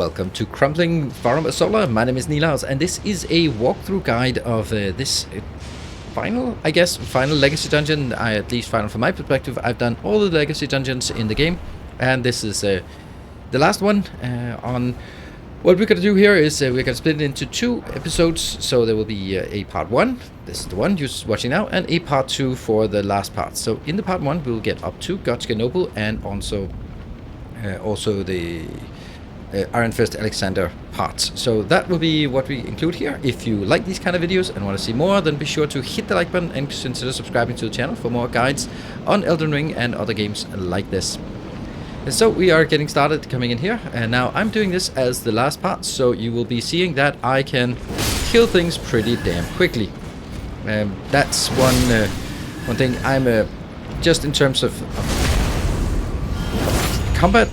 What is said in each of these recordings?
welcome to Crumbling Farum Azula. My name is Nilaus, and this is a walkthrough guide of this final Legacy Dungeon. At least final from my perspective. I've done all the Legacy Dungeons in the game, and this is the last one. On what we're going to do here is we're going to split it into two episodes, so there will be a part 1, this is the one you're watching now, and a part 2 for the last part. So in the part 1 we'll get up to Godskin Noble and also the Ironfist Alexander parts. So that will be what we include here. If you like these kind of videos and want to see more, then be sure to hit the like button and consider subscribing to the channel for more guides on Elden Ring and other games like this. And so we are getting started coming in here, and now I'm doing this as the last part, so you will be seeing that I can kill things pretty damn quickly. That's one thing. I'm just in terms of combat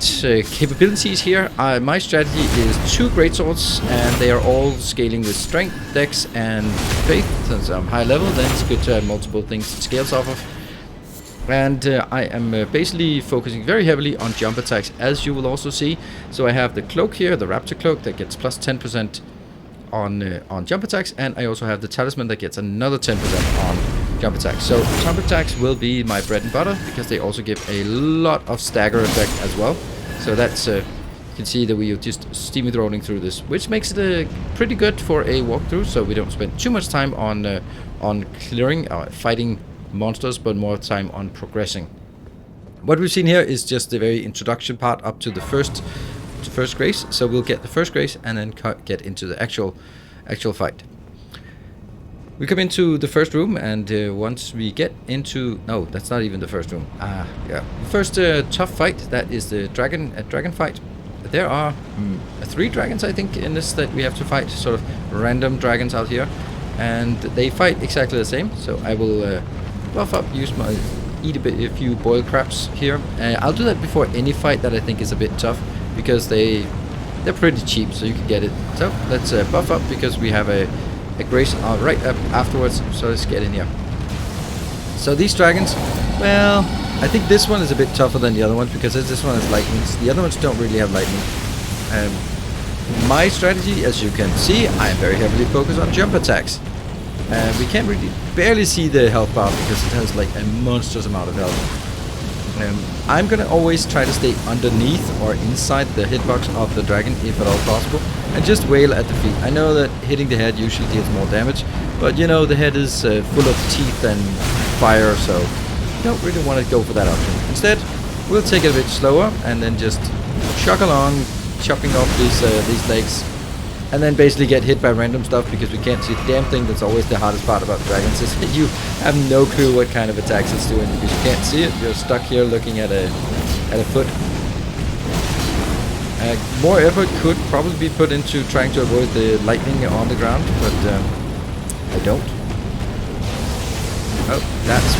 capabilities here, my strategy is 2 greatswords, and they are all scaling with strength, dex, and faith. Since I'm high level, then it's good to have multiple things it scales off of. And I am basically focusing very heavily on jump attacks, as you will also see. So I have the cloak here, the raptor cloak, that gets plus 10% on jump attacks, and I also have the talisman that gets another 10% on jump attacks. So jump attacks will be my bread and butter, because they also give a lot of stagger effect as well. So that's you can see that we are just steamy rolling through this, which makes it pretty good for a walkthrough, so we don't spend too much time on clearing or fighting monsters, but more time on progressing. What we've seen here is just the very introduction part up to the first grace. So we'll get the first grace and then get into the actual fight. We come into the first room, and once we get into... No, that's not even the first room. Yeah. The first tough fight, that is the dragon fight. There are 3 dragons, I think, in this that we have to fight. Sort of random dragons out here. And they fight exactly the same. So I will buff up, eat a few boiled crabs here. I'll do that before any fight that I think is a bit tough, because they're pretty cheap, so you can get it. So let's buff up, because we have a grace right up afterwards. So let's get in here. So these dragons, well, I think this one is a bit tougher than the other ones, because this one has lightning. The other ones don't really have lightning. My strategy, as you can see, I am very heavily focused on jump attacks. We can't really barely see the health bar, because it has like a monstrous amount of health. I'm gonna always try to stay underneath or inside the hitbox of the dragon, if at all possible, and just wail at the feet. I know that hitting the head usually deals more damage, but you know, the head is full of teeth and fire, so you don't really want to go for that option. Instead, we'll take it a bit slower and then just chug along, chopping off these legs, and then basically get hit by random stuff, because we can't see the damn thing. That's always the hardest part about dragons, is that you have no clue what kind of attacks it's doing, because you can't see it. You're stuck here looking at a foot. More effort could probably be put into trying to avoid the lightning on the ground, but I don't. Oh, that's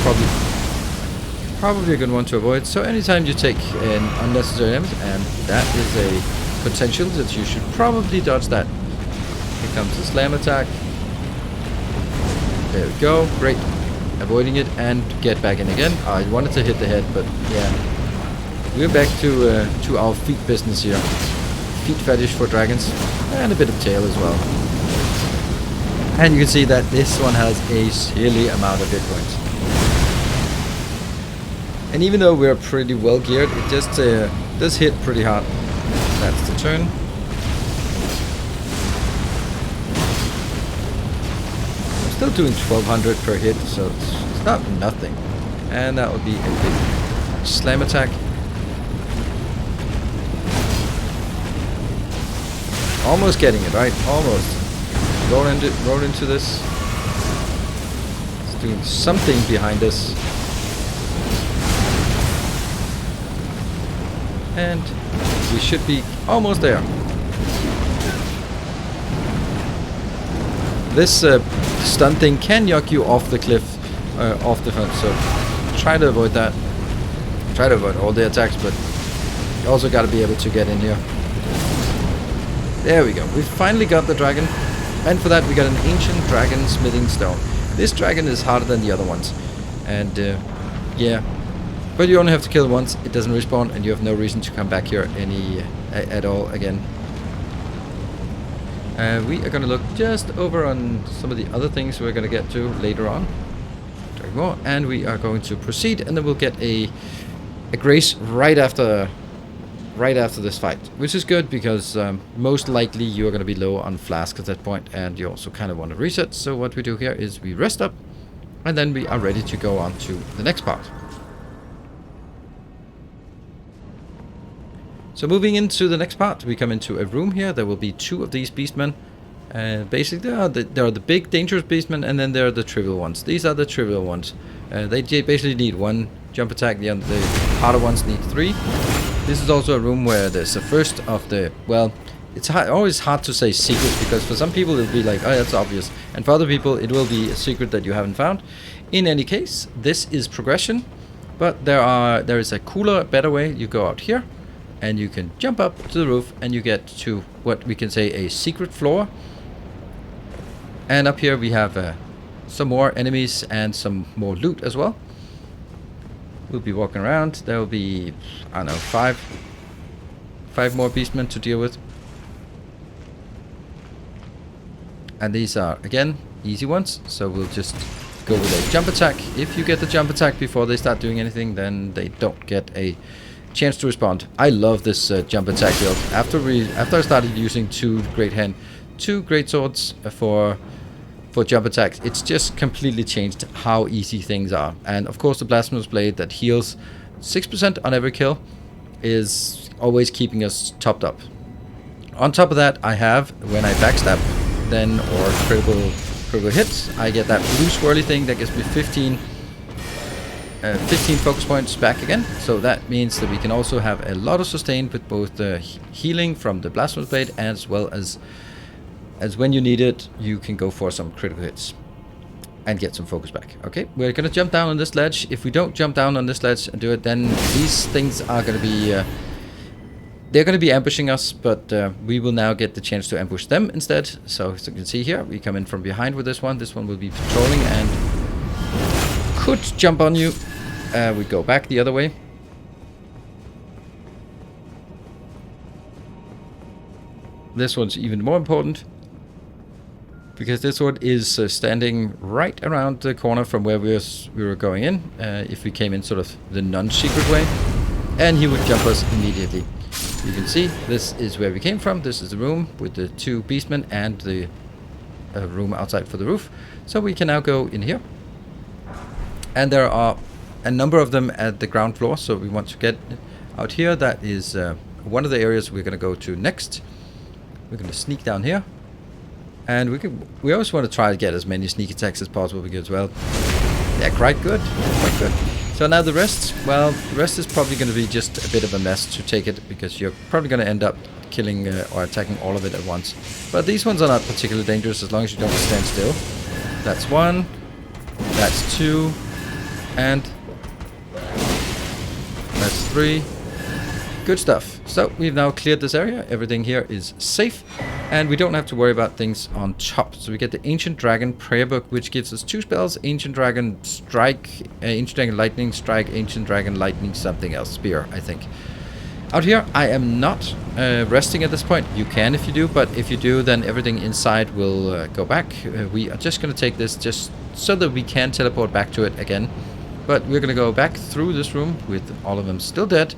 probably a good one to avoid. So anytime you take an unnecessary damage, and that is a potential that you should probably dodge that. Here comes the slam attack. There we go. Great. Avoiding it and get back in again. I wanted to hit the head, but yeah. We're back to our feet business here. Feet fetish for dragons, and a bit of tail as well. And you can see that this one has a silly amount of hit points. And even though we're pretty well geared, it just does hit pretty hard. That's the turn. I'm still doing 1200 per hit, so it's not nothing. And that would be a big slam attack. Almost getting it, right? Almost. Roll into this. It's doing something behind us. And we should be almost there. This stun thing can knock you off the cliff, off the front, so try to avoid that. Try to avoid all the attacks, but you also got to be able to get in here. There we go. We finally got the dragon, and for that we got an ancient dragon smithing stone. This dragon is harder than the other ones, and yeah. But you only have to kill it once, it doesn't respawn, and you have no reason to come back here at all again. We are going to look just over on some of the other things we're going to get to later on. More, and we are going to proceed, and then we'll get a grace right after this fight, which is good because most likely you are going to be low on flask at that point, and you also kind of want to reset. So what we do here is we rest up, and then we are ready to go on to the next part. So moving into the next part, we come into a room here. There will be 2 of these beastmen. Basically, there are the big dangerous beastmen, and then there are the trivial ones. These are the trivial ones. They basically need 1 jump attack. The harder ones need 3. This is also a room where there's the first of the, well, it's always hard to say secrets, because for some people it'll be like, oh, that's obvious, and for other people it will be a secret that you haven't found. In any case, this is progression, but there is a cooler, better way. You go out here, and you can jump up to the roof, and you get to what we can say a secret floor. And up here we have some more enemies and some more loot as well. We'll be walking around. There will be, I don't know, five more beastmen to deal with. And these are, again, easy ones. So we'll just go with a jump attack. If you get the jump attack before they start doing anything, then they don't get a chance to respond. I love this jump attack build. After I started using 2 great swords for jump attacks, it's just completely changed how easy things are. And of course the Blasphemous Blade that heals 6% on every kill is always keeping us topped up. On top of that, I have, when I backstab then or critical hits, I get that blue swirly thing that gives me 15 focus points back again. So that means that we can also have a lot of sustain with both the healing from the Blasphemous Blade, as well as when you need it, you can go for some critical hits and get some focus back. Okay, we're going to jump down on this ledge. If we don't jump down on this ledge and do it, then these things are going to be... they're going to be ambushing us, but we will now get the chance to ambush them instead. So as you can see here, we come in from behind with this one. This one will be patrolling and could jump on you. We go back the other way. This one's even more important, because this one is standing right around the corner from where we were going in, if we came in sort of the non-secret way, and he would jump us immediately. You can see this is where we came from. This is the room with the 2 beastmen and the room outside for the roof. So we can now go in here, and there are a number of them at the ground floor, so we want to get out here. That is one of the areas we're going to go to next. We're going to sneak down here. And we always want to try to get as many sneak attacks as possible, because, well, they're quite good. Quite good. So now the rest, well, the rest is probably going to be just a bit of a mess to take it, because you're probably going to end up killing or attacking all of it at once. But these ones are not particularly dangerous as long as you don't stand still. That's 1. That's 2. And that's 3. Good stuff. So we've now cleared this area. Everything here is safe, and we don't have to worry about things on top. So we get the Ancient Dragon Prayer Book, which gives us 2 spells: Ancient Dragon Strike, Ancient Dragon Lightning Strike, Ancient Dragon Lightning something else, Spear, I think. Out here, I am not resting at this point. You can if you do, but if you do, then everything inside will go back. We are just going to take this just so that we can teleport back to it again. But we're going to go back through this room with all of them still dead.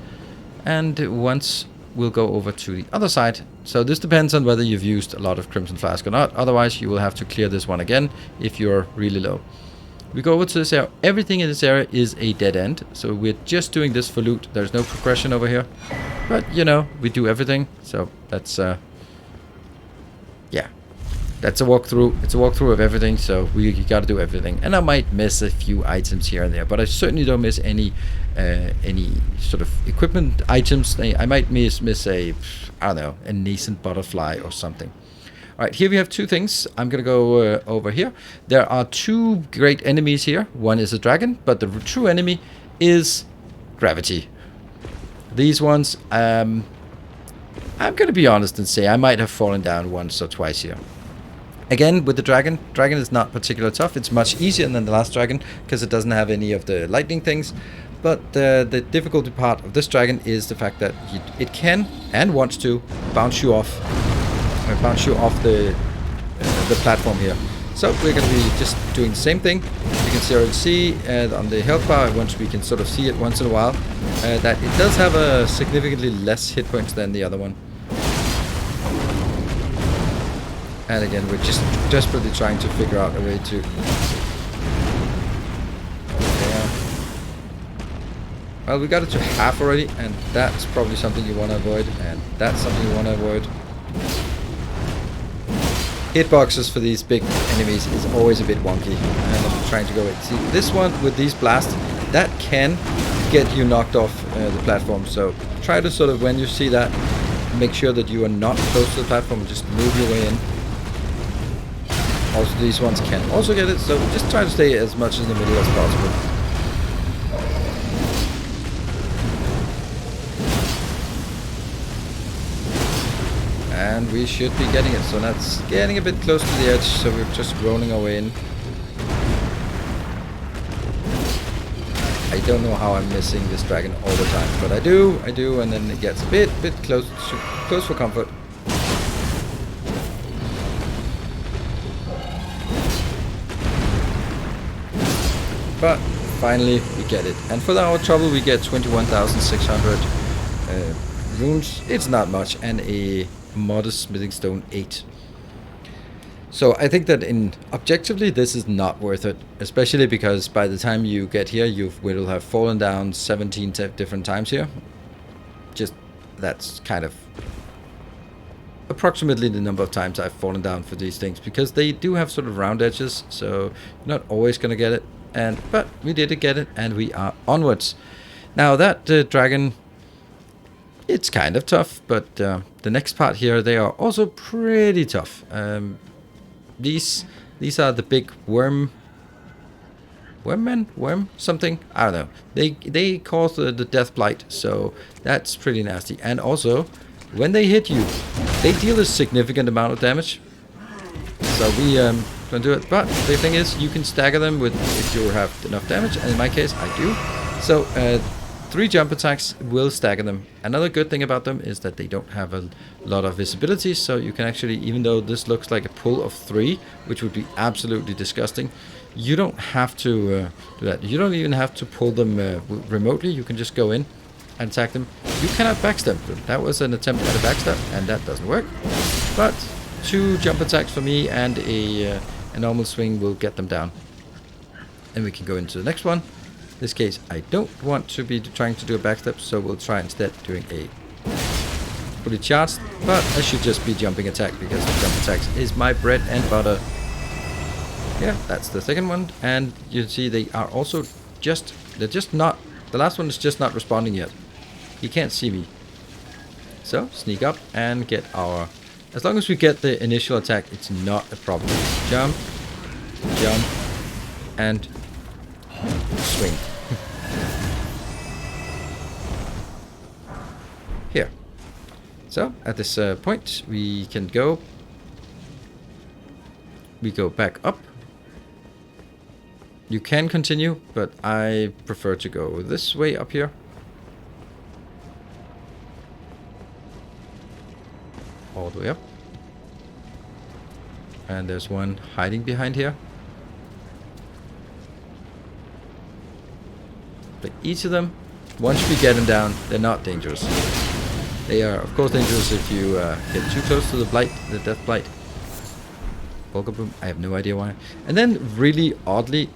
And once we'll go over to the other side. So this depends on whether you've used a lot of Crimson Flask or not. Otherwise, you will have to clear this one again if you're really low. We go over to this area. Everything in this area is a dead end. So we're just doing this for loot. There's no progression over here. But, you know, we do everything. So that's, yeah. That's a walkthrough. It's a walkthrough of everything. So we got to do everything. And I might miss a few items here and there. But I certainly don't miss any sort of equipment items. I might miss a, I don't know, a nascent butterfly or something. All right, here we have 2 things. I'm gonna go over here. There are 2 great enemies here. One is a dragon, but the true enemy is gravity. These ones, I'm gonna be honest and say I might have fallen down once or twice here. Again, with the dragon is not particularly tough. It's much easier than the last dragon because it doesn't have any of the lightning things. But the difficulty part of this dragon is the fact that it can and wants to bounce you off bounce you off the platform here. So we're going to be just doing the same thing. You can see on the health bar, once we can sort of see it once in a while, that it does have a significantly less hit points than the other one. And again, we're just desperately trying to figure out a way to... Yeah. Well, we got it to half already, and that's probably something you want to avoid, and that's something you want to avoid. Hitboxes for these big enemies is always a bit wonky, and I'm trying to go with. See, this one with these blasts, that can get you knocked off the platform, so try to sort of, when you see that, make sure that you are not close to the platform and just move your way in. Also, these ones can also get it, so just try to stay as much in the middle as possible. And we should be getting it, so that's getting a bit close to the edge, so we're just rolling our way in. I don't know how I'm missing this dragon all the time, but I do, and then it gets a bit close for comfort. But finally we get it, and for our trouble we get 21,600 runes. It's not much, and a modest smithing stone 8. So I think that objectively this is not worth it, especially because by the time you get here you will have fallen down 17 different times here. Just that's kind of approximately the number of times I've fallen down for these things, because they do have sort of round edges, so you're not always gonna get it. But we did get it, and we are onwards. Now that dragon, it's kind of tough, but the next part here, they are also pretty tough. These are the big worm something, I don't know. They cause the death blight, so that's pretty nasty. And also, when they hit you, they deal a significant amount of damage. So we don't do it, but the thing is, you can stagger them with if you have enough damage, and in my case, I do. So 3 jump attacks will stagger them. Another good thing about them is that they don't have a lot of visibility, so you can actually, even though this looks like a pull of 3, which would be absolutely disgusting, you don't have to do that. You don't even have to pull them remotely. You can just go in and attack them. You cannot backstab them. That was an attempt at a backstab, and that doesn't work. But 2 jump attacks for me and a normal swing will get them down. And we can go into the next one. In this case, I don't want to be trying to do a backstep, so we'll try instead doing a fully charged, but I should just be jumping attack, because the jump attacks is my bread and butter. Yeah, that's the second one, and you see they are also they're just not, the last one is just not responding yet. He can't see me. So, sneak up and get our, as long as we get the initial attack, it's not a problem. Jump, jump, and swing. Here. So, at this point, we can go. We go back up. You can continue, but I prefer to go this way up here. All the way up. And there's one hiding behind here. But each of them, once we get them down, they're not dangerous. They are, of course, dangerous if you get too close to the blight, the death blight. Boom, I have no idea why. And then, really oddly,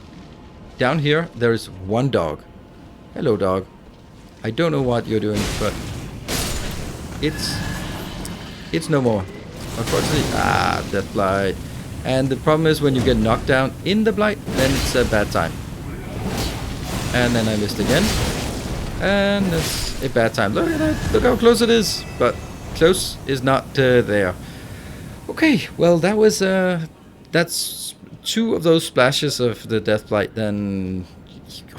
down here, there is one dog. Hello, dog. I don't know what you're doing, but it's no more. Unfortunately, death blight. And the problem is, when you get knocked down in the blight, then it's a bad time. And then I missed again. And it's a bad time. Look at that. Look how close it is. But close is not there. Okay, well, that was that's 2 of those splashes of the death blight. Then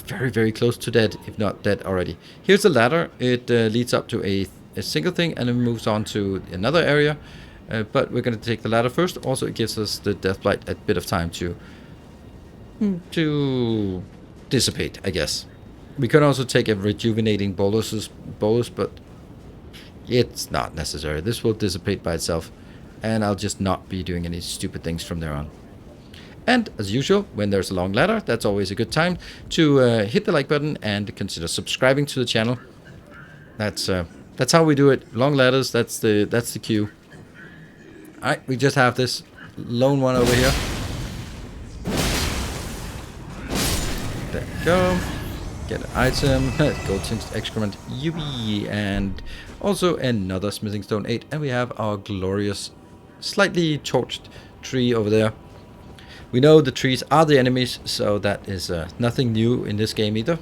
very, very close to dead, if not dead already. Here's the ladder. It leads up to a single thing, and it moves on to another area. But we're going to take the ladder first. Also, it gives us the death blight a bit of time to dissipate, I guess. We can also take a rejuvenating bolus, but it's not necessary. This will dissipate by itself. and I'll just not be doing any stupid things from there on. And as usual, when there's a long ladder, that's always a good time to hit the like button and consider subscribing to the channel. That's how we do it. Long ladders, that's the cue. Alright, we just have this lone one over here. There we go. Get an item. Gold tinged excrement. Yubi. And also another smithing stone 8. And we have our glorious, slightly torched tree over there. We know the trees are the enemies, so that is nothing new in this game either.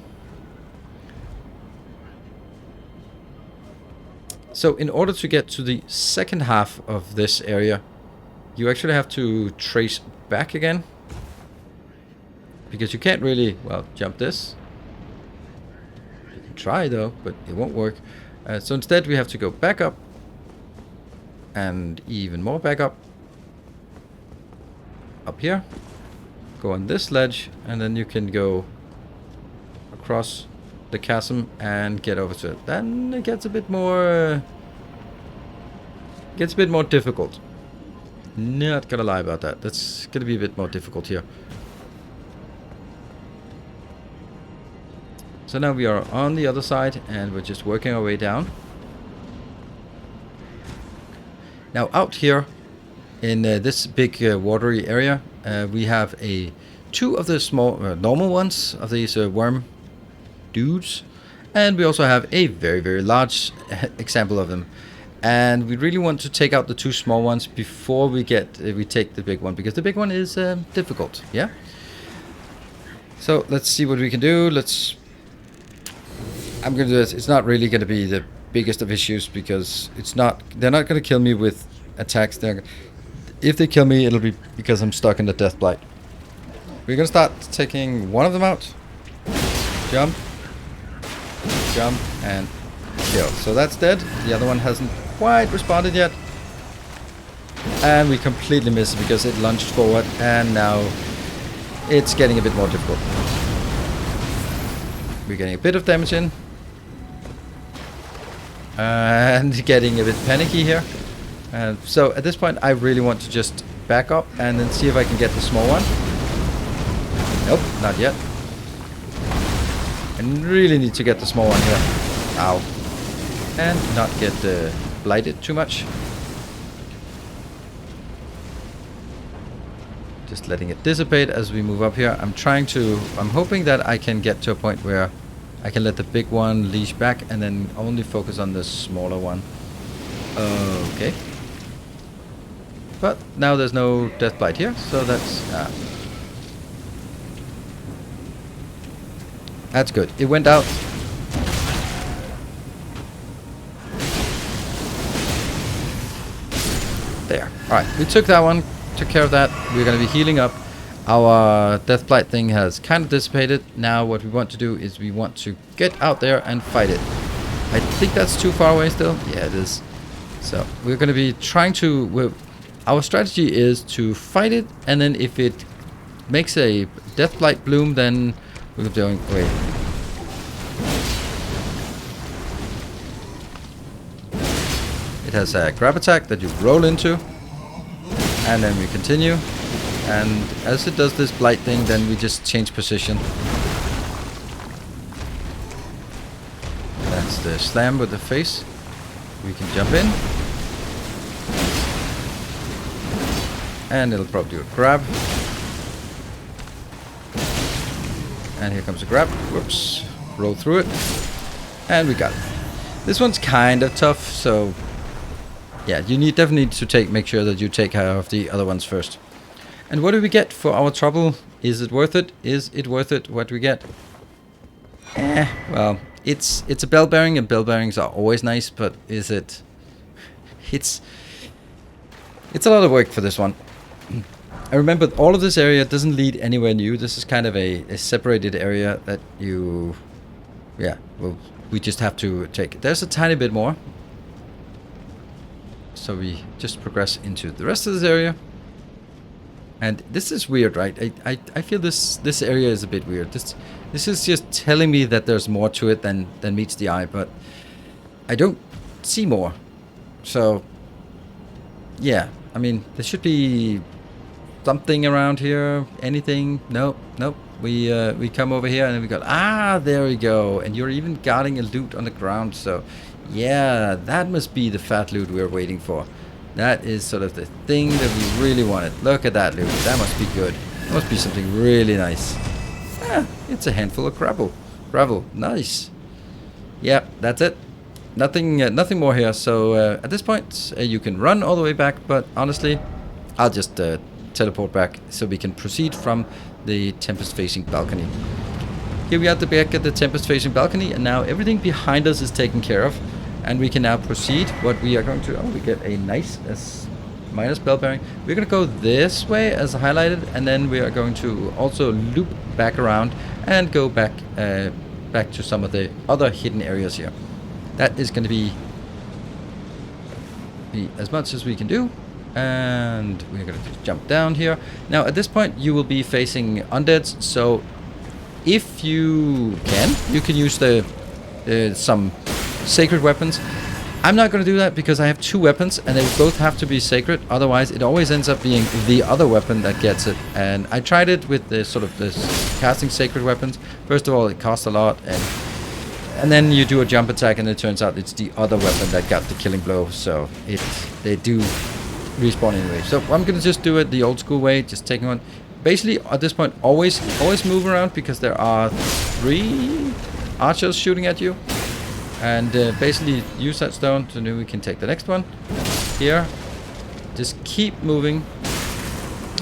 So in order to get to the second half of this area, you actually have to trace back again. Because you can't really, well, jump this. You can try though, but it won't work. So instead we have to go back up. And even more back up. Up here. Go on this ledge, and then you can go across the chasm and get over to it. Then it gets a bit more difficult. Not gonna lie about that. That's gonna be a bit more difficult here. So now we are on the other side and we're just working our way down. Now out here in this big watery area, we have two of the small normal ones of these worm dudes, and we also have a very, very large example of them. And we really want to take out the two small ones before we take the big one, because the big one is difficult. Yeah. So let's see what we can do. I'm gonna do this. It's not really gonna be the biggest of issues because they're not gonna kill me with attacks. If they kill me, it'll be because I'm stuck in the death blight. We're gonna start taking one of them out. Jump. Jump and kill. So that's dead. The other one hasn't quite responded yet. And we completely missed because it lunged forward, and now it's getting a bit more difficult. We're getting a bit of damage in. And getting a bit panicky here. So at this point I really want to just back up and then see if I can get the small one. Nope, not yet. I really need to get the small one here. Ow. And not get blighted too much. Just letting it dissipate as we move up here. I'm hoping that I can get to a point where I can let the big one leash back and then only focus on the smaller one. Okay. But now there's no death blight here, so that's good. It went out. There. Alright, we took that one, took care of that. We're going to be healing up. Our death blight thing has kind of dissipated. Now what we want to do is we want to get out there and fight it. I think that's too far away still. Yeah, it is. So we're going to be trying to... Our strategy is to fight it, and then if it makes a death blight bloom, then we're doing... Wait. It has a grab attack that you roll into, and then we continue. And as it does this blight thing, then we just change position. That's the slam with the face. We can jump in. And it'll probably do a grab. And here comes a grab. Whoops. Roll through it. And we got it. This one's kind of tough, so... Yeah, you definitely need to make sure that you take care of the other ones first. And what do we get for our trouble? Is it worth it? Is it worth it what we get? Well, it's a bell bearing, and bell bearings are always nice, but is it... It's a lot of work for this one. I remember all of this area doesn't lead anywhere new. This is kind of a separated area that you... Yeah, well, we just have to take. There's a tiny bit more. So we just progress into the rest of this area. And this is weird, right? I feel this area is a bit weird. This is just telling me that there's more to it than meets the eye, but I don't see more. So, yeah. I mean, there should be something around here. Anything? Nope, nope. We come over here and then we got, there we go. And you're even guarding a loot on the ground. So, yeah, that must be the fat loot we're waiting for. That is sort of the thing that we really wanted. Look at that loot. That must be good. That must be something really nice. It's a handful of gravel. Gravel. Nice. Yeah, that's it. Nothing more here. So at this point, you can run all the way back. But honestly, I'll just teleport back so we can proceed from the Tempest-Facing Balcony. Here we are at the back at the Tempest-Facing Balcony, and now everything behind us is taken care of, and we can now proceed. What we are going to, we get a nice minus bell bearing. We're going to go this way as highlighted, and then we are going to also loop back around and go back back to some of the other hidden areas here. That is going to be as much as we can do. And we're going to jump down here. Now, at this point, you will be facing undeads. So, if you can use the some sacred weapons. I'm not going to do that because I have 2 weapons, and they both have to be sacred. Otherwise, it always ends up being the other weapon that gets it. And I tried it with the sort of this casting sacred weapons. First of all, it costs a lot, and then you do a jump attack, and it turns out it's the other weapon that got the killing blow. So they do respawn anyway. So I'm gonna just do it the old school way, just taking one. Basically, at this point, always move around because there are 3 archers shooting at you, and basically use that stone so then we can take the next one. Here, just keep moving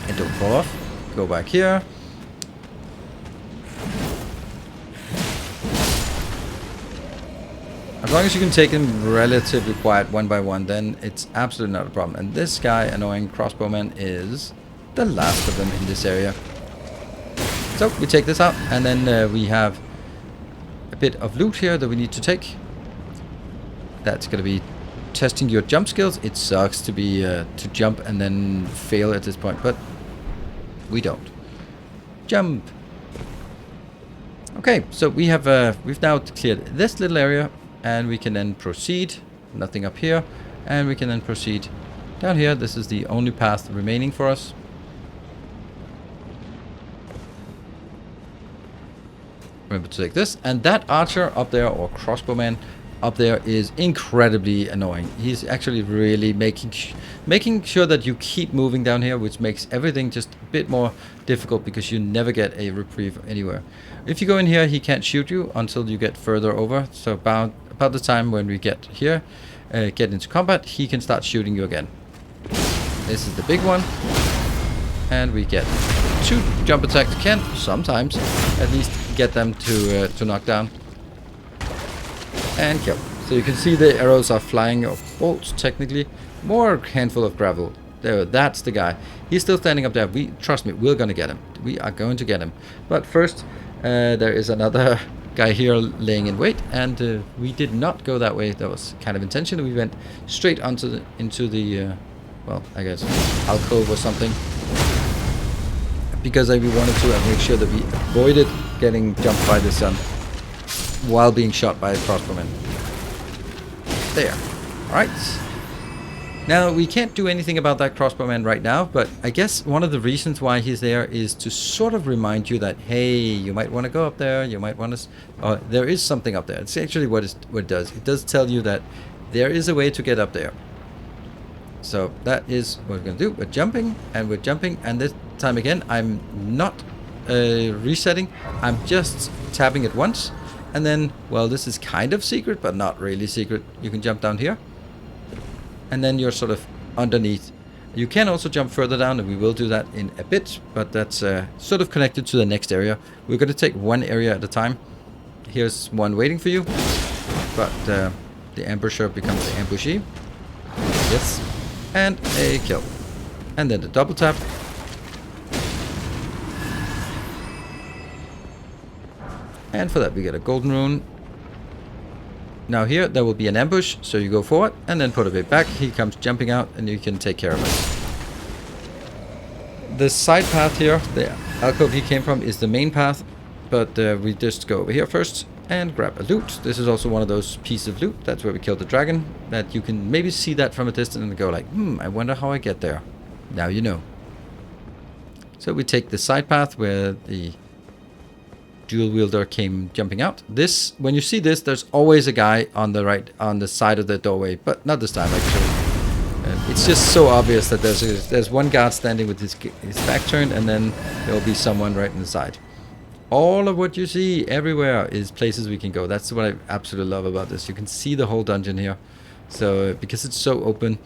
and don't fall off. Go back here. As long as you can take them relatively quiet one by one, then it's absolutely not a problem. And this guy, annoying crossbowman, is the last of them in this area. So we take this out, and then we have a bit of loot here that we need to take. That's going to be testing your jump skills. It sucks to be to jump and then fail at this point, but we don't. Jump. Okay, so we have we've now cleared this little area. And we can then proceed, nothing up here, and we can then proceed down here. This is the only path remaining for us. Remember to take this, and that archer up there, or crossbowman up there, is incredibly annoying. He's actually really making sure that you keep moving down here, which makes everything just a bit more difficult because you never get a reprieve anywhere. If you go in here, he can't shoot you until you get further over. So about the time when we get here, get into combat, he can start shooting you again. This is the big one, and we get 2 jump attacks can sometimes at least get them to knock down and kill. So you can see the arrows are flying, or bolts technically. More handful of gravel. There, that's the guy. He's still standing up there. Trust me, we're gonna get him. We are going to get him. But first, there is another guy here laying in wait, and we did not go that way. That was kind of intentional. We went straight into the well, I guess alcove or something, because we wanted to make sure that we avoided getting jumped by the sun while being shot by a crossbowman. There. Alright. Now, we can't do anything about that crossbowman right now, but I guess one of the reasons why he's there is to sort of remind you that, hey, you might want to go up there, you might want to... there is something up there. It's actually what it does. It does tell you that there is a way to get up there. So that is what we're going to do. We're jumping, and this time again, I'm not resetting. I'm just tapping it once, and then, well, this is kind of secret, but not really secret. You can jump down here, and then you're sort of underneath. You can also jump further down, and we will do that in a bit, but that's sort of connected to the next area. We're going to take one area at a time. Here's one waiting for you, but the ambusher becomes the ambushee. Yes, and a kill. And then the double tap. And for that we get a golden rune. Now here there will be an ambush, so you go forward and then put a bit back. He comes jumping out and you can take care of it. The side path here, the alcove he came from, is the main path, but we just go over here first and grab a loot. This is also one of those pieces of loot. That's where we killed the dragon. That you can maybe see that from a distance and go like, I wonder how I get there. Now you know. So we take the side path where the dual wielder came jumping out. This, when you see this, there's always a guy on the right, on the side of the doorway, but not this time actually. It's just so obvious that there's one guard standing with his back turned, and then there'll be someone right in the side. All of what you see everywhere is places we can go. That's what I absolutely love about this. You can see the whole dungeon here. So because it's so open,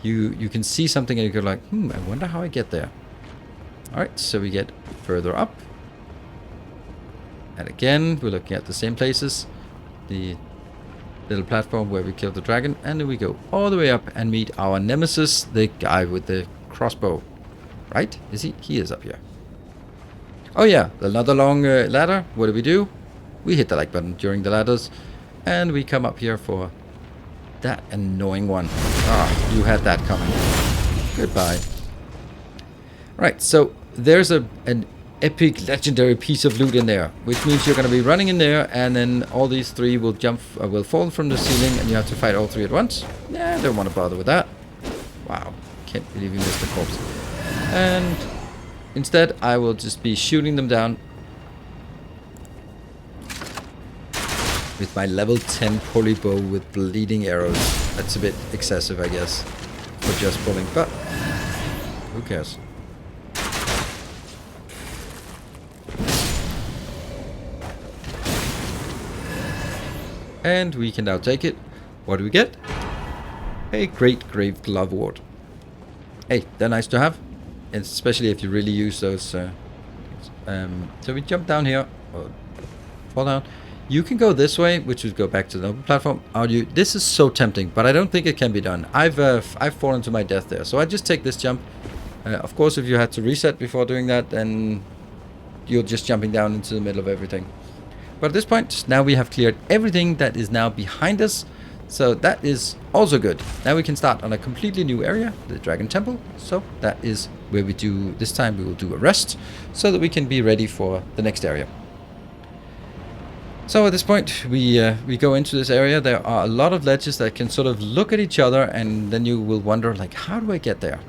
you can see something and you go like, I wonder how I get there. Alright, so we get further up. And again, we're looking at the same places. The little platform where we killed the dragon. And then we go all the way up and meet our nemesis, the guy with the crossbow. Right? Is he? He is up here. Oh yeah, another long ladder. What do? We hit the like button during the ladders. And we come up here for that annoying one. Ah, you had that coming. Goodbye. Right, so there's an epic legendary piece of loot in there, which means you're going to be running in there, and then all these three will will fall from the ceiling, and you have to fight all three at once. Yeah, I don't want to bother with that. Wow, can't believe you missed the corpse. And instead, I will just be shooting them down with my level 10 poly bow with bleeding arrows. That's a bit excessive, I guess, for just pulling, but who cares? And we can now take it. What do we get? A great grave glove ward. Hey, they're nice to have, especially if you really use those. So we jump down here, or fall down. You can go this way, which would go back to the open platform. This is so tempting, but I don't think it can be done. I've fallen to my death there, so I just take this jump. Of course, if you had to reset before doing that, then you're just jumping down into the middle of everything. But at this point, now we have cleared everything that is now behind us. So that is also good. Now we can start on a completely new area, the Dragon Temple. So that is where we do, this time we will do a rest, so that we can be ready for the next area. So at this point, we go into this area. There are a lot of ledges that can sort of look at each other, and then you will wonder, like, how do I get there?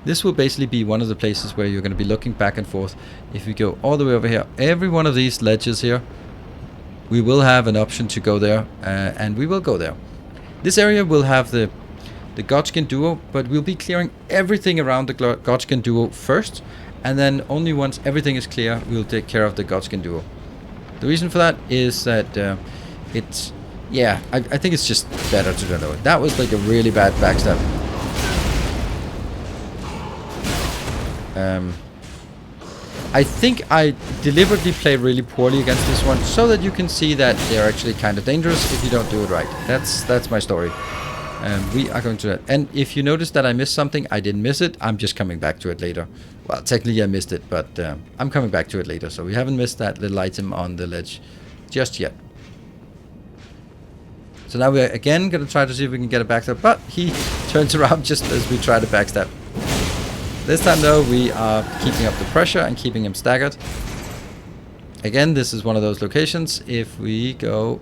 This will basically be one of the places where you're going to be looking back and forth. If we go all the way over here, every one of these ledges here, we will have an option to go there, and we will go there. This area will have the Godskin duo, but we'll be clearing everything around the Godskin duo first, and then only once everything is clear, we'll take care of the Godskin duo. The reason for that is that I think it's just better to know it. That was like a really bad backstab. I think I deliberately played really poorly against this one, so that you can see that they're actually kind of dangerous if you don't do it right. That's my story. We are going to that. And if you notice that I missed something, I didn't miss it. I'm just coming back to it later. Well, technically I missed it, but I'm coming back to it later. So we haven't missed that little item on the ledge just yet. So now we're again going to try to see if we can get a backstab, but he turns around just as we try to backstab. This time though, we are keeping up the pressure and keeping him staggered. Again, this is one of those locations. If we go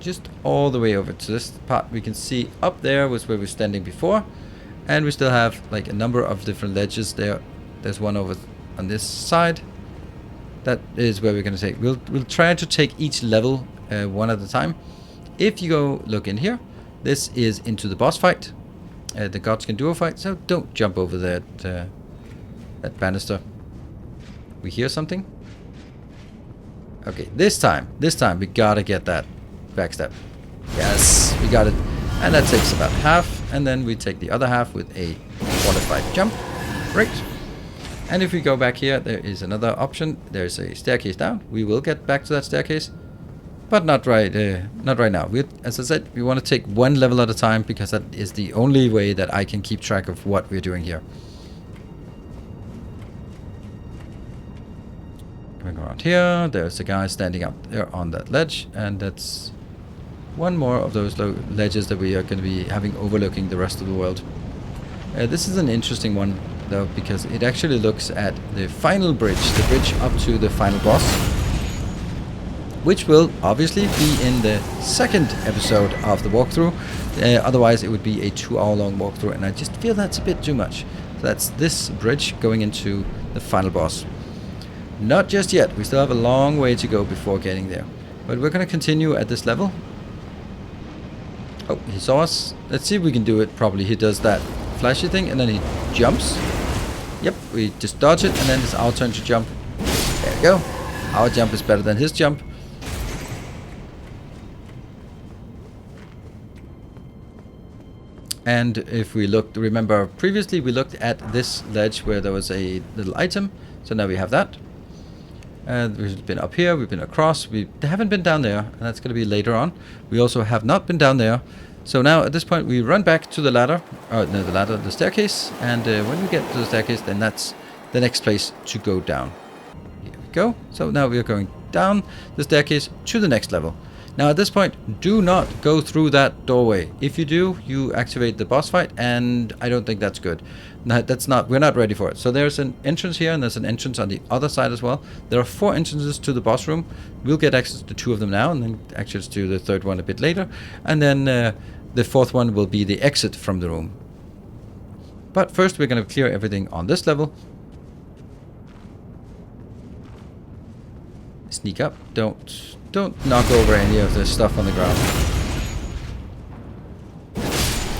just all the way over to this part, we can see up there was where we were standing before. And we still have like a number of different ledges there. There's one over on this side. That is where we're going to take. We'll try to take each level one at a time. If you go look in here, this is into the boss fight. The Godskin duo fight, so don't jump over that banister. We hear something? Okay, this time we gotta get that backstab. Yes, we got it. And that takes about half, and then we take the other half with a qualified jump. Great. And if we go back here, there is another option. There's a staircase down. We will get back to that staircase. But not right now. As I said, we want to take one level at a time, because that is the only way that I can keep track of what we're doing here. Coming around here, there's a guy standing up there on that ledge, and that's one more of those ledges that we are going to be having overlooking the rest of the world. This is an interesting one, though, because it actually looks at the final bridge, the bridge up to the final boss. which will obviously be in the second episode of the walkthrough. Otherwise, it would be a 2-hour long walkthrough, and I just feel that's a bit too much. So that's this bridge going into the final boss. Not just yet. We still have a long way to go before getting there. But we're going to continue at this level. Oh, he saw us. Let's see if we can do it properly. He does that flashy thing, and then he jumps. Yep, we just dodge it, and then it's our turn to jump. There we go. Our jump is better than his jump. And if we looked, remember previously we looked at this ledge where there was a little item. So now we have that. And we've been up here, we've been across, we haven't been down there, and that's going to be later on. We also have not been down there. So now at this point we run back to the ladder, the staircase, and when we get to the staircase, then that's the next place to go down. Here we go. So now we are going down the staircase to the next level. Now at this point, do not go through that doorway. If you do, you activate the boss fight, and I don't think that's good. We're not ready for it. So there's an entrance here, and there's an entrance on the other side as well. There are 4 entrances to the boss room. We'll get access to 2 of them now, and then access to the 3rd one a bit later. And then the 4th one will be the exit from the room. But first we're going to clear everything on this level. Sneak up. Don't knock over any of the stuff on the ground.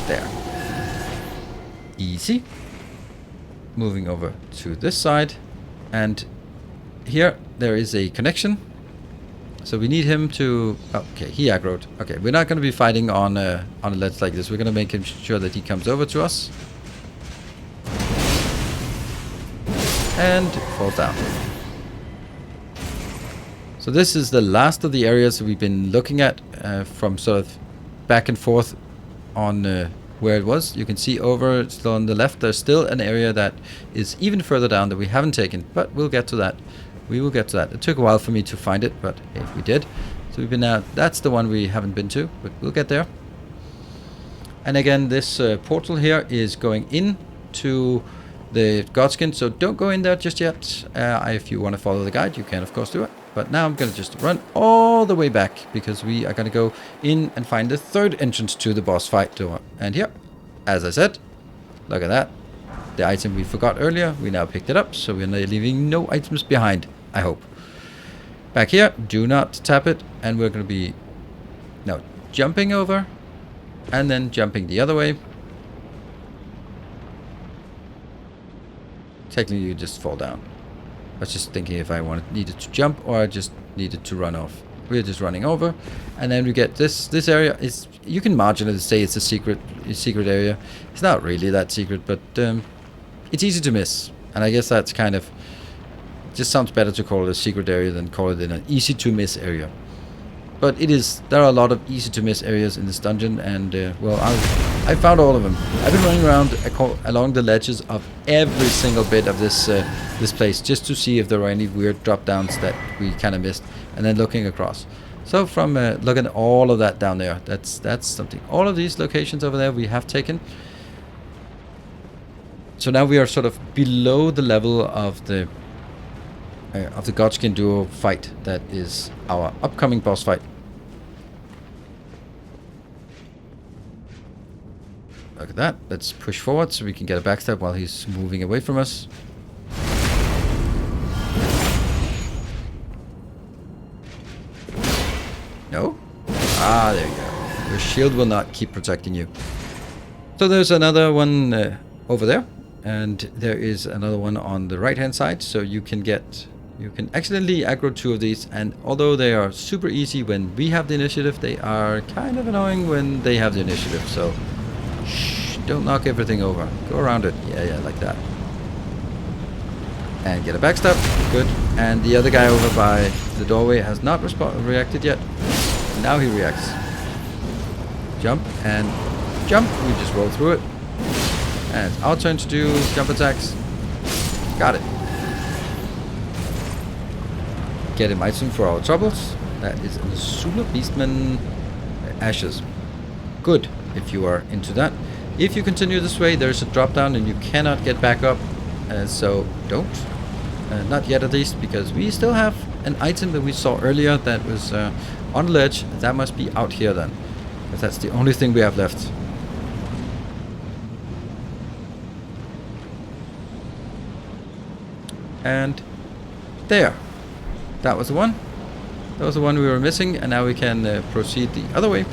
There. Easy. Moving over to this side. And here there is a connection. So we need him to... Oh, okay, he aggroed. Okay, we're not going to be fighting on a ledge like this. We're going to make him sure that he comes over to us. And falls down. So this is the last of the areas we've been looking at from sort of back and forth on where it was. You can see over still on the left, there's still an area that is even further down that we haven't taken, but we'll get to that. We will get to that. It took a while for me to find it, but hey, we did. So we've been out. That's the one we haven't been to, but we'll get there. And again, this portal here is going in to the Godskin, so don't go in there just yet. If you want to follow the guide, you can of course do it. But now I'm going to just run all the way back, because we are going to go in and find the 3rd entrance to the boss fight door. And here, as I said, look at that. The item we forgot earlier, we now picked it up, so we're leaving no items behind, I hope. Back here, do not tap it, and we're going to be now jumping over, and then jumping the other way. Technically, you just fall down. I was just thinking if I needed to jump or I just needed to run off. We're just running over, and then we get this area. Is you can marginally say it's a secret area. It's not really that secret, but it's easy to miss, and I guess that's kind of just sounds better to call it a secret area than call it an easy to miss area. But it is. There are a lot of easy to miss areas in this dungeon, and well, I found all of them. I've been running around along the ledges of every single bit of this this place, just to see if there were any weird drop downs that we kind of missed, and then looking across. So from looking at all of that down there, that's something. All of these locations over there we have taken. So now we are sort of below the level of the Godskin duo fight. That is our upcoming boss fight. Look at that. Let's push forward so we can get a backstab while he's moving away from us. No? Ah, there you go. Your shield will not keep protecting you. So there's another one over there. And there is another one on the right hand side. So you can accidentally aggro 2 of these. And although they are super easy when we have the initiative, they are kind of annoying when they have the initiative. So shh, don't knock everything over. Go around it. Yeah, like that. And get a backstab. Good. And the other guy over by the doorway has not reacted yet. Now he reacts. Jump and jump. We just roll through it. And it's our turn to do jump attacks. Got it. Get him item for our troubles. That is an Azula Beastman Ashes. Good, if you are into that. If you continue this way, there's a drop down and you cannot get back up. So don't. Not yet at least, because we still have an item that we saw earlier that was on the ledge. That must be out here then. Because that's the only thing we have left. And there. That was the one. That was the one we were missing, and now we can proceed the other way.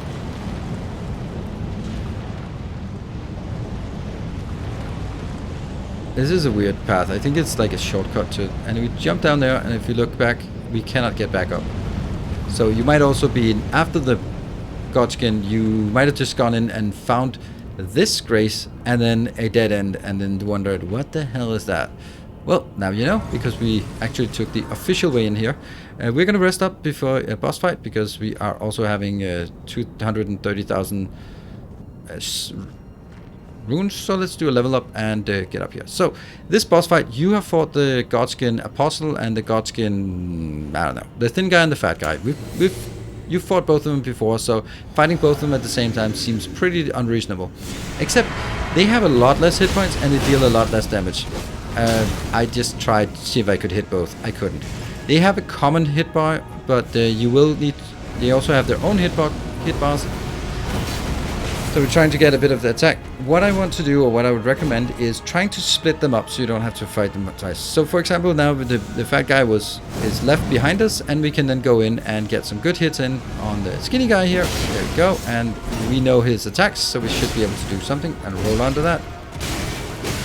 This is a weird path. I think it's like a shortcut to it. And we jump down there, and if you look back, we cannot get back up. So you might also be, after the Godskin, you might have just gone in and found this grace, and then a dead end, and then wondered, what the hell is that? Well, now you know, because we actually took the official way in here. We're going to rest up before a boss fight, because we are also having 230,000 runes. So let's do a level up and get up here. So this boss fight, you have fought the Godskin Apostle and the Godskin, I don't know, the thin guy and the fat guy. You've fought both of them before, so fighting both of them at the same time seems pretty unreasonable. Except they have a lot less hit points and they deal a lot less damage. I just tried to see if I could hit both. I couldn't. They have a common hit bar, but you will need. They also have their own hit bars. So we're trying to get a bit of the attack. What I want to do, or what I would recommend, is trying to split them up so you don't have to fight them twice. So for example, now the fat guy is left behind us, and we can then go in and get some good hits in on the skinny guy here. There we go, and we know his attacks, so we should be able to do something and roll onto that.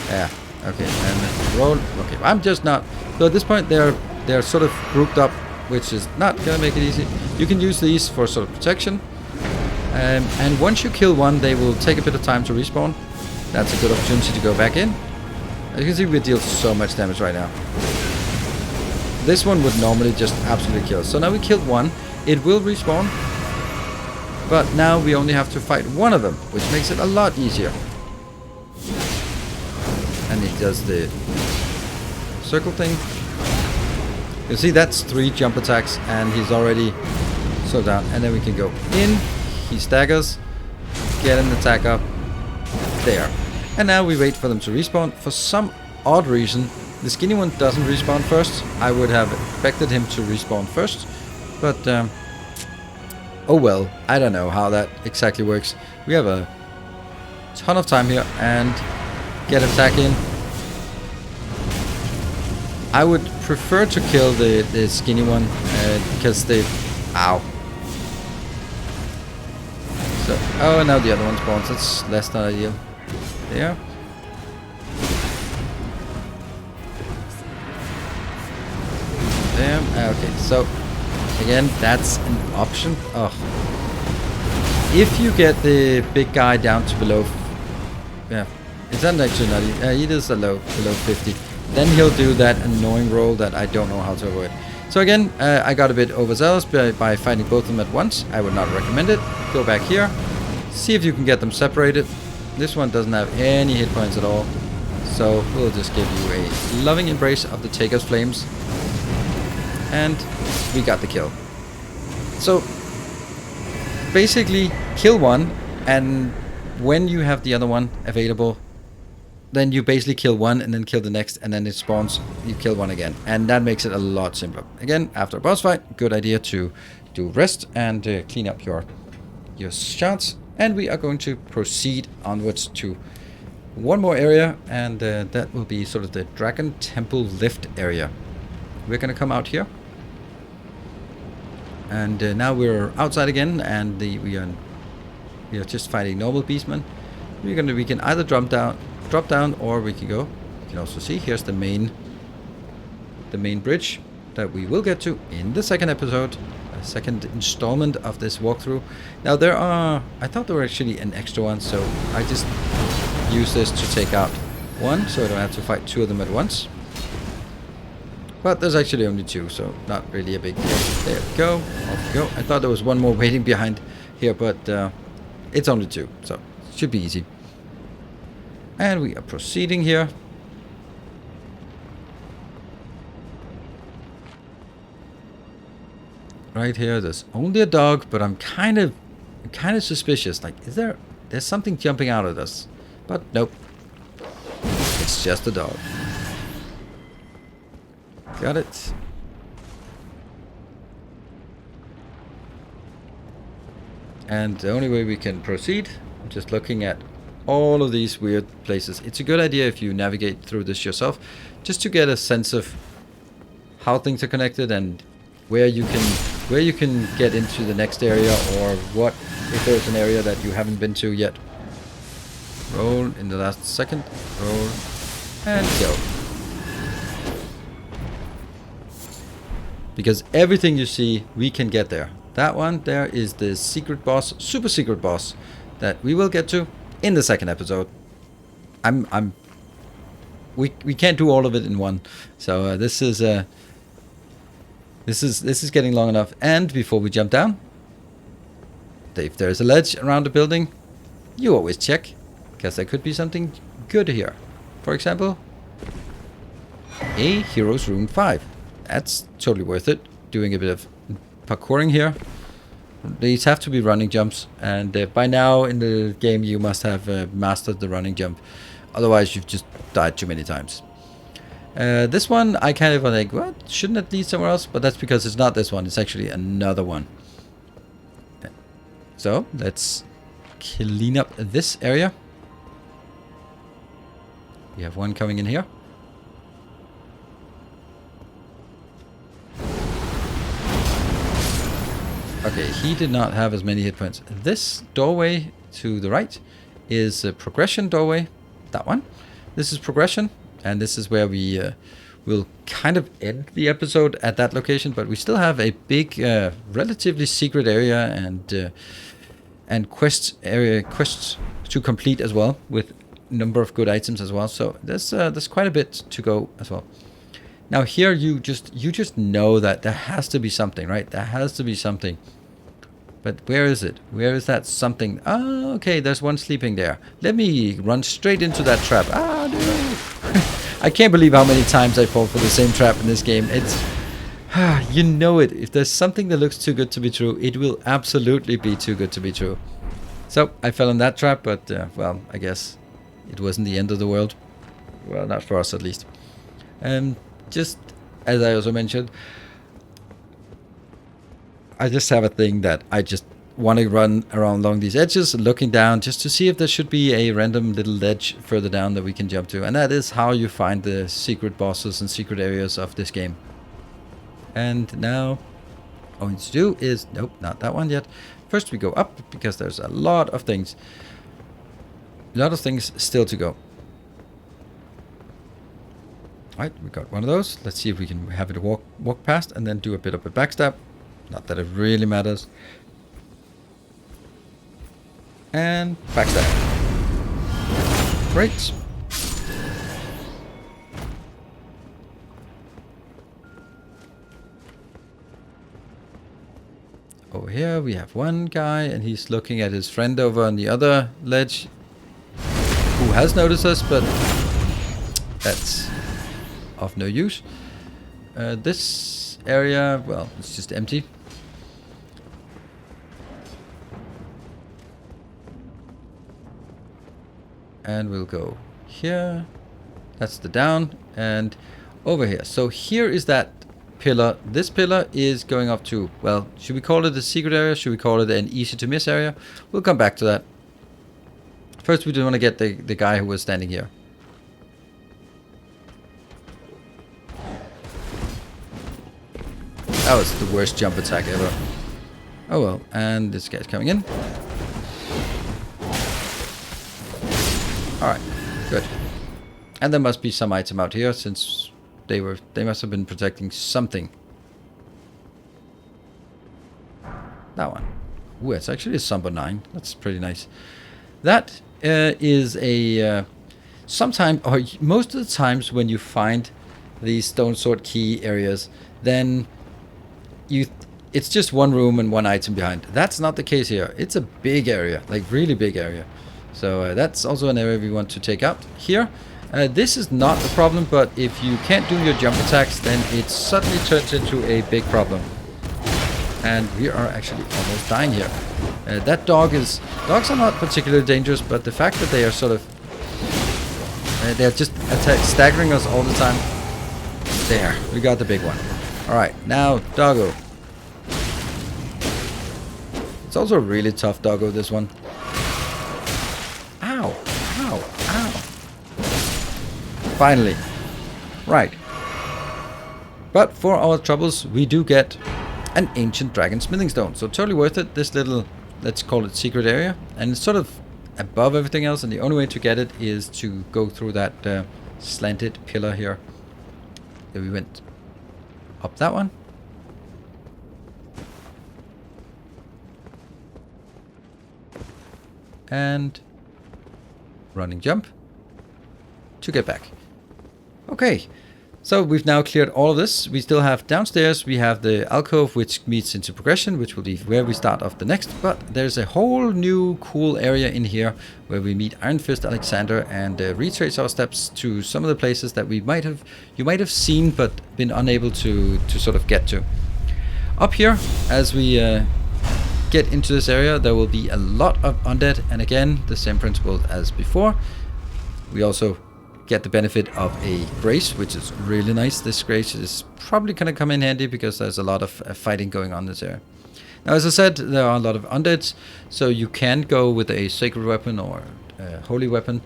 Yeah, okay, and roll. Okay, I'm just not. So at this point, they're sort of grouped up, which is not gonna make it easy. You can use these for sort of protection. And once you kill one, they will take a bit of time to respawn. That's a good opportunity to go back in. As you can see, we deal so much damage right now. This one would normally just absolutely kill. So now we killed one. It will respawn. But now we only have to fight one of them, which makes it a lot easier. And it does the circle thing. You see, that's 3 jump attacks, and he's already so down. And then we can go in. He staggers, get an attack up, there. And now we wait for them to respawn. For some odd reason, the skinny one doesn't respawn first. I would have expected him to respawn first, but oh well, I don't know how that exactly works. We have a ton of time here, and get an attack in. I would prefer to kill the skinny one, because they... Ow. So, oh, and now the other one spawns. That's less than ideal. There. There. Okay, so again, that's an option. Oh, if you get the big guy down to below, yeah, it's not actually not. It is below 50. Then he'll do that annoying roll that I don't know how to avoid. So again, I got a bit overzealous by fighting both of them at once. I would not recommend it. Go back here. See if you can get them separated. This one doesn't have any hit points at all. So we'll just give you a loving embrace of the Taker's Flames. And we got the kill. So basically, kill one, and when you have the other one available, then you basically kill one and then kill the next, and then it spawns, you kill one again. And that makes it a lot simpler. Again, after a boss fight, good idea to do rest and clean up your shots. And we are going to proceed onwards to one more area, and that will be sort of the Dragon Temple Lift area. We're going to come out here. And now we're outside again, and we are just fighting normal beastmen. We can either drop down, or we can go. You can also see here's the main bridge that we will get to in the second episode, a second installment of this walkthrough. Now I thought there were actually an extra one, so I just use this to take out one, so I don't have to fight 2 of them at once. But there's actually only 2, so not really a big deal. There we go. Off we go. I thought there was one more waiting behind here, but it's only 2, so it should be easy. And we are proceeding here. Right here, there's only a dog, but I'm kind of suspicious. Like, there's something jumping out at us? But nope, it's just a dog. Got it. And the only way we can proceed, just looking at all of these weird places. It's a good idea if you navigate through this yourself, just to get a sense of how things are connected and where you can get into the next area, or what if there's an area that you haven't been to yet. Roll in the last second. Roll and go. Because everything you see, we can get there. That one there is the secret boss, super secret boss, that we will get to in the second episode. We can't do all of it in one, so this is getting long enough. And before we jump down, if there's a ledge around the building, you always check, because there could be something good here. For example, a Hero's Rune 5. That's totally worth it. Doing a bit of parkouring here. These have to be running jumps, and by now in the game you must have mastered the running jump. Otherwise you've just died too many times. This one I kind of like, what? Shouldn't it lead somewhere else? But that's because it's not this one, it's actually another one. So let's clean up this area. We have one coming in here. Okay, he did not have as many hit points. This doorway to the right is a progression doorway. That one. This is progression, and this is where we will kind of end the episode at that location. But we still have a big, relatively secret area and quests to complete as well, with a number of good items as well. So there's quite a bit to go as well. Now here you just know that there has to be something, right? There has to be something. But where is it? Where is that something? Oh, okay, there's one sleeping there. Let me run straight into that trap. Ah, no. I can't believe how many times I fall for the same trap in this game. It's, you know it. If there's something that looks too good to be true, it will absolutely be too good to be true. So I fell in that trap, but well, I guess it wasn't the end of the world. Well, not for us at least. Just as I also mentioned, I just have a thing that I just want to run around along these edges, looking down just to see if there should be a random little ledge further down that we can jump to. And that is how you find the secret bosses and secret areas of this game. And now all we need to do is, nope, not that one yet. First we go up, because there's a lot of things. A lot of things still to go. Alright, we got one of those. Let's see if we can have it walk past and then do a bit of a backstab. Not that it really matters. And backstab. Great. Over here we have one guy, and he's looking at his friend over on the other ledge, who has noticed us, but that's of no use. This area, well, it's just empty. And we'll go here. That's the down, and over here. So here is that pillar. This pillar is going up to, well, should we call it a secret area? Should we call it an easy to miss area? We'll come back to that. First we do want to get the guy who was standing here. That was the worst jump attack ever. Oh well, and this guy's coming in. Alright, good. And there must be some item out here, since they must have been protecting something. That one. Ooh, it's actually a Somber 9. That's pretty nice. That is a... sometime, or most of the times when you find these stone sword key areas, then it's just one room and one item behind. That's not the case here. It's a big area, like really big area. So that's also an area we want to take out here. This is not a problem, but if you can't do your jump attacks, then it suddenly turns into a big problem. And we are actually almost dying here. That dogs are not particularly dangerous, but the fact that they are sort of they're just staggering us all the time. There, we got the big one. Alright, now doggo. It's also a really tough doggo, this one. Ow! Ow! Ow! Finally. Right. But for our troubles, we do get an ancient dragon smithing stone. So totally worth it. This little, let's call it secret area. And it's sort of above everything else. And the only way to get it is to go through that slanted pillar here. There we went up that one. And running jump to get back. Okay, so we've now cleared all of this. We still have downstairs, we have the alcove which meets into progression, which will be where we start off the next. But there's a whole new cool area in here where we meet Iron Fist Alexander and retrace our steps to some of the places that you might have seen but been unable to sort of get to. Up here, as we get into this area, there will be a lot of undead, and again the same principle as before. We also get the benefit of a brace, which is really nice. This brace is probably going to come in handy because there's a lot of fighting going on in this area. Now, as I said, there are a lot of undeads, so you can go with a sacred weapon or a holy weapon.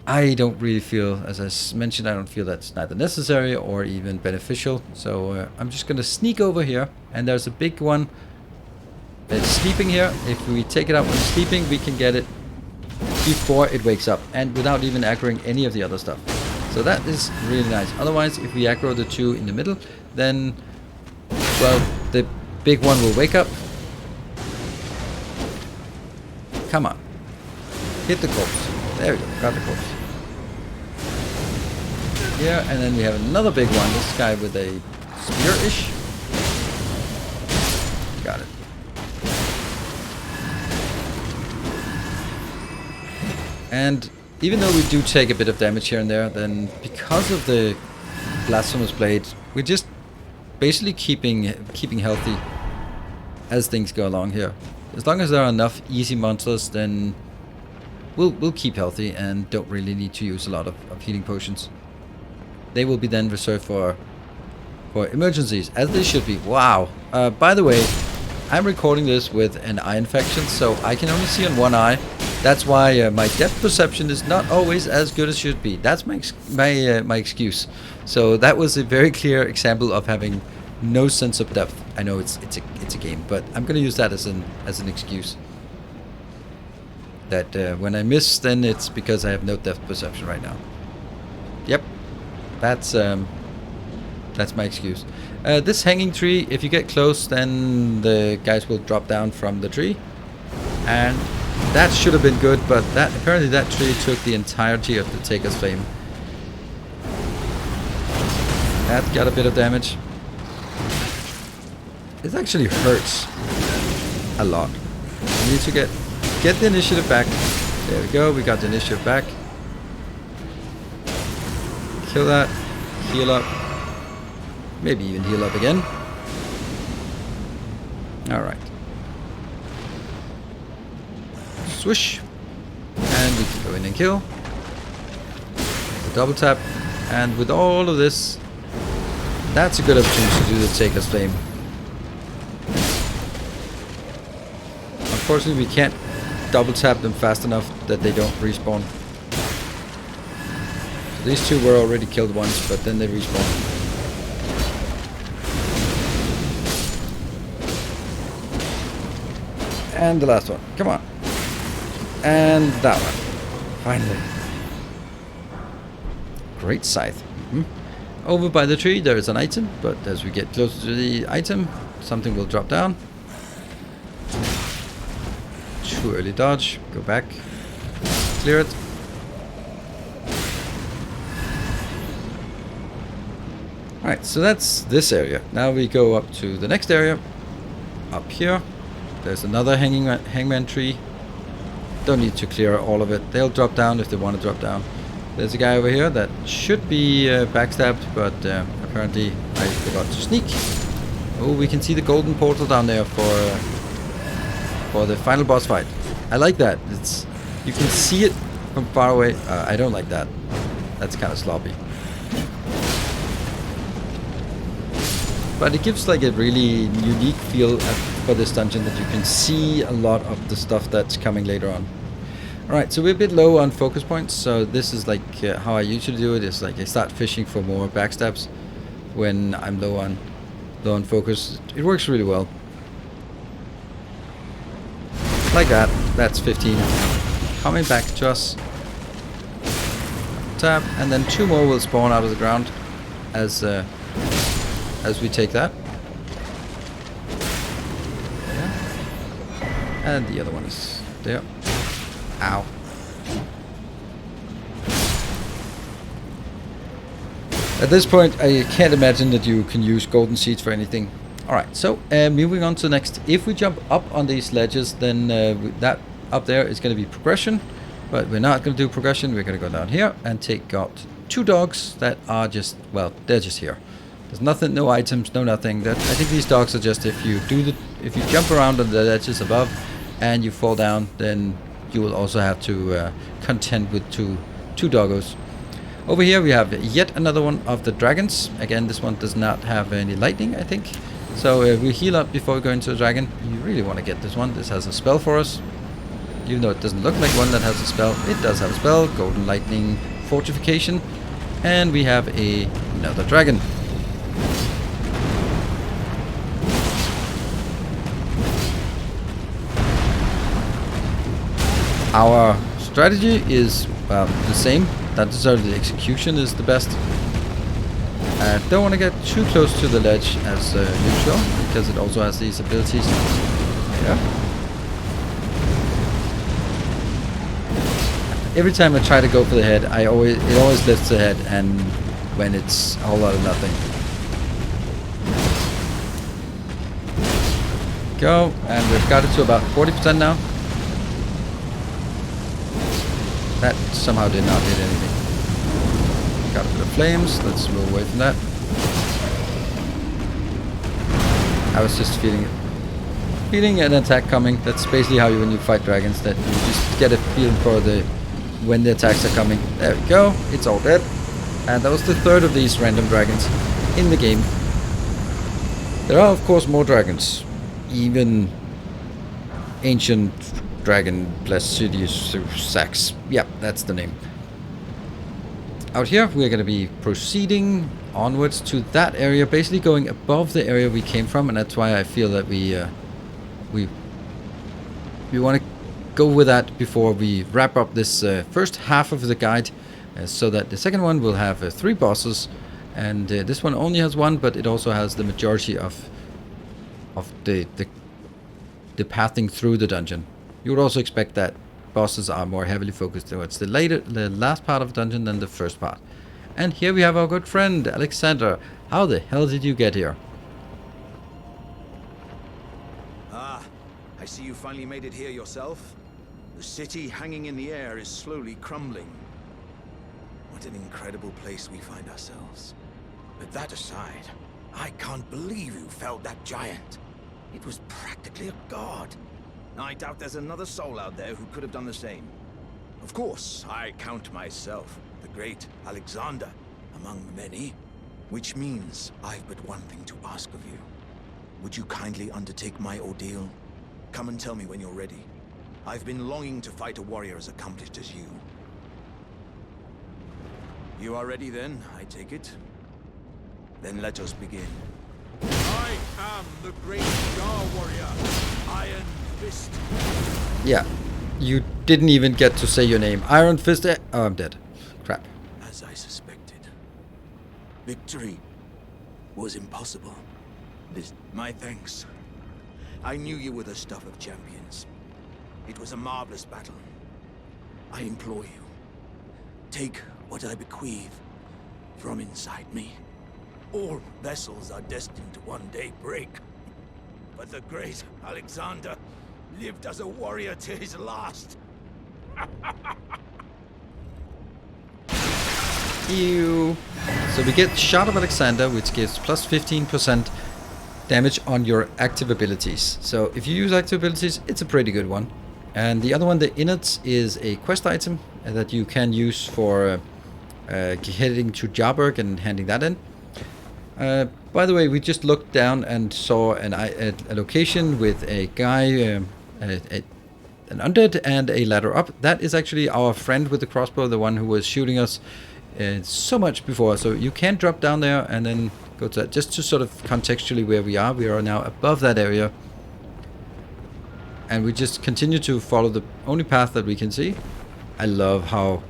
I don't really feel, as I mentioned, I don't feel that's neither necessary or even beneficial. So I'm just going to sneak over here, and there's a big one that's sleeping here. If we take it out when it's sleeping, we can get it before it wakes up and without even aggroing any of the other stuff. So that is really nice. Otherwise, if we aggro the two in the middle, then, well, the big one will wake up. Come on. Hit the corpse. There we go. Got the corpse. Yeah, and then we have another big one. This guy with a spear-ish. Got it. And even though we do take a bit of damage here and there, then because of the Blasphemous Blade, we're just basically keeping healthy as things go along here. As long as there are enough easy monsters, then we'll keep healthy and don't really need to use a lot of healing potions. They will be then reserved for emergencies, as they should be. Wow. By the way, I'm recording this with an eye infection, so I can only see on one eye. That's why my depth perception is not always as good as it should be. That's my excuse. So that was a very clear example of having no sense of depth. I know it's a game, but I'm gonna use that as an excuse. That when I miss, then it's because I have no depth perception right now. Yep, that's my excuse. This hanging tree, if you get close, then the guys will drop down from the tree, and that should have been good, but apparently that tree took the entirety of the Taker's Flame. That got a bit of damage. It actually hurts a lot. We need to get the initiative back. There we go, we got the initiative back. Kill that, heal up, maybe even heal up again. Alright. Swish, and we can go in and kill. Double tap, and with all of this, that's a good opportunity to do the Taker's Flame. Unfortunately, we can't double tap them fast enough that they don't respawn. So these two were already killed once, but then they respawn. And the last one, come on. And that one. Finally. Great scythe. Over by the tree there is an item, but as we get closer to the item, something will drop down. Too early dodge. Go back. Clear it. Alright, so that's this area. Now we go up to the next area. Up here. There's another hangman tree. Don't need to clear all of it. They'll drop down if they want to drop down. There's a guy over here that should be backstabbed, but apparently I forgot to sneak. Oh, we can see the golden portal down there for the final boss fight. I like that. You can see it from far away. I don't like that. That's kind of sloppy. But it gives like a really unique feel for this dungeon that you can see a lot of the stuff that's coming later on. Alright, so we're a bit low on focus points, so this is like how I usually do it. Is like I start fishing for more backstabs when I'm low on focus. It works really well. Like that. That's 15 coming back to us. Tap, and then 2 more will spawn out of the ground as we take that. Yeah. And the other one is there. Ow. At this point, I can't imagine that you can use golden seeds for anything. Alright, so moving on to the next. If we jump up on these ledges, then that up there is going to be progression. But we're not going to do progression. We're going to go down here and take out 2 dogs that are just, well, they're just here. There's nothing, no items, no nothing. I think these dogs are just if you jump around on the ledges above and you fall down, then you will also have to contend with two doggos. Over here we have yet another one of the dragons. Again, this one does not have any lightning, I think. So we heal up before we go into the dragon. You really want to get this one. This has a spell for us. Even though it doesn't look like one that has a spell, it does have a spell. Golden lightning fortification. And we have another dragon. Our strategy is the same. Not necessarily the execution is the best. Don't want to get too close to the ledge as usual, because it also has these abilities. Yeah. Every time I try to go for the head, it always lifts the head, and when it's a whole lot of nothing. Go, and we've got it to about 40% now. That somehow did not hit anything. Got a bit of flames. Let's move away from that. I was just feeling an attack coming. That's basically how when you fight dragons, that you just get a feeling for when the attacks are coming. There we go. It's all dead. And that was the 3rd of these random dragons in the game. There are of course more dragons. Even ancient dragon Placidius Sax. Yep, that's the name. Out here we're going to be proceeding onwards to that area, basically going above the area we came from, and that's why I feel that we want to go with that before we wrap up this first half of the guide, so that the second one will have 3 bosses, and this one only has 1, but it also has the majority of the pathing through the dungeon. You would also expect that bosses are more heavily focused towards the last part of the dungeon than the first part. And here we have our good friend Alexander. How the hell did you get here? Ah, I see you finally made it here yourself. The city hanging in the air is slowly crumbling. What an incredible place we find ourselves. But that aside, I can't believe you felled that giant. It was practically a god. I doubt there's another soul out there who could have done the same. Of course, I count myself the great Alexander among the many, which means I've but one thing to ask of you. Would you kindly undertake my ordeal? Come and tell me when you're ready. I've been longing to fight a warrior as accomplished as you. You are ready then, I take it? Then let us begin. I am the great Jar Warrior, Iron Fist. Yeah, you didn't even get to say your name. Iron Fist. Oh, I'm dead. Crap. As I suspected. Victory was impossible. My thanks. I knew you were the stuff of champions. It was a marvelous battle. I implore you, take what I bequeath from inside me. All vessels are destined to one day break. But the great Alexander lived as a warrior to his last. Ew. So we get Shot of Alexander, which gives plus 15% damage on your active abilities. So if you use active abilities, it's a pretty good one. And the other one, the Innards, is a quest item that you can use for heading to Jarberg and handing that in. By the way, we just looked down and saw a location with a guy, an undead, and a ladder up. That is actually our friend with the crossbow, the one who was shooting us so much before. So you can drop down there and then go to that. Just to sort of contextually where we are now above that area. And we just continue to follow the only path that we can see. I love how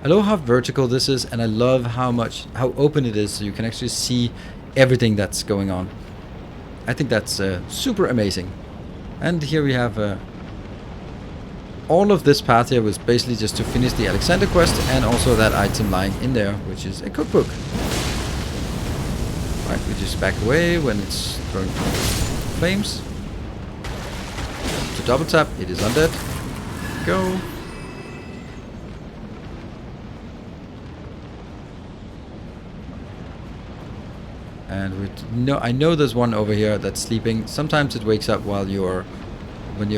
vertical this is, and I love how open it is, so you can actually see everything that's going on. I think that's super amazing. And here we have all of this path here was basically just to finish the Alexander quest, and also that item lying in there, which is a cookbook. Right, we just back away when it's throwing flames. To double tap, it is undead. Go. And I know there's one over here that's sleeping. Sometimes it wakes up when you're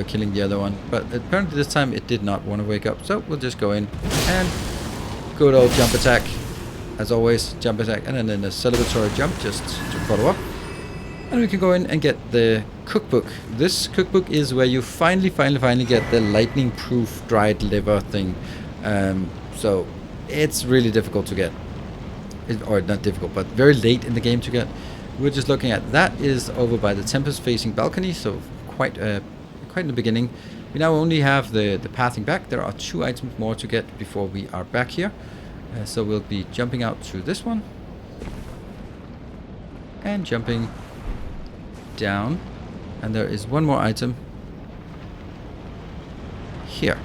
killing the other one, but apparently this time it did not want to wake up. So we'll just go in and good old jump attack, as always. Jump attack, and then a celebratory jump just to follow up. And we can go in and get the cookbook. This cookbook is where you finally get the lightning-proof dried liver thing. So it's really difficult to get. Or not difficult, but very late in the game to get. We're just looking at that is over by the Tempest-Facing Balcony, so quite in the beginning. We now only have the pathing back. There are 2 items more to get before we are back here. So we'll be jumping out through this one. And jumping down. And there is one more item here.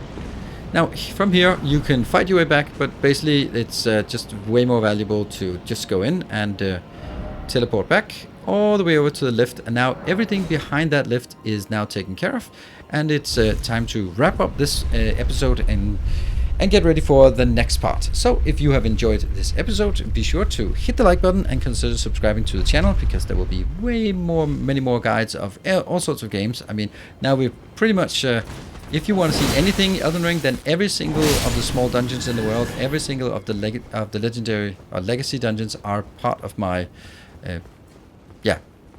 Now, from here, you can fight your way back, but basically it's just way more valuable to just go in and teleport back all the way over to the lift. And now everything behind that lift is now taken care of. And it's time to wrap up this episode and get ready for the next part. So if you have enjoyed this episode, be sure to hit the like button and consider subscribing to the channel, because there will be many more guides of all sorts of games. I mean, now we're pretty much... if you want to see anything Elden Ring, then every single of the small dungeons in the world, every single of the legendary or legacy dungeons are part of my,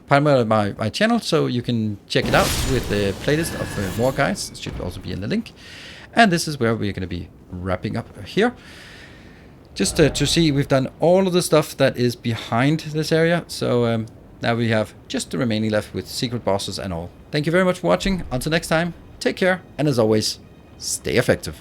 my channel. So you can check it out with the playlist of more guides. It should also be in the link. And this is where we're going to be wrapping up here. Just to see, we've done all of the stuff that is behind this area. So now we have just the remaining left with secret bosses and all. Thank you very much for watching. Until next time. Take care, and as always, stay effective.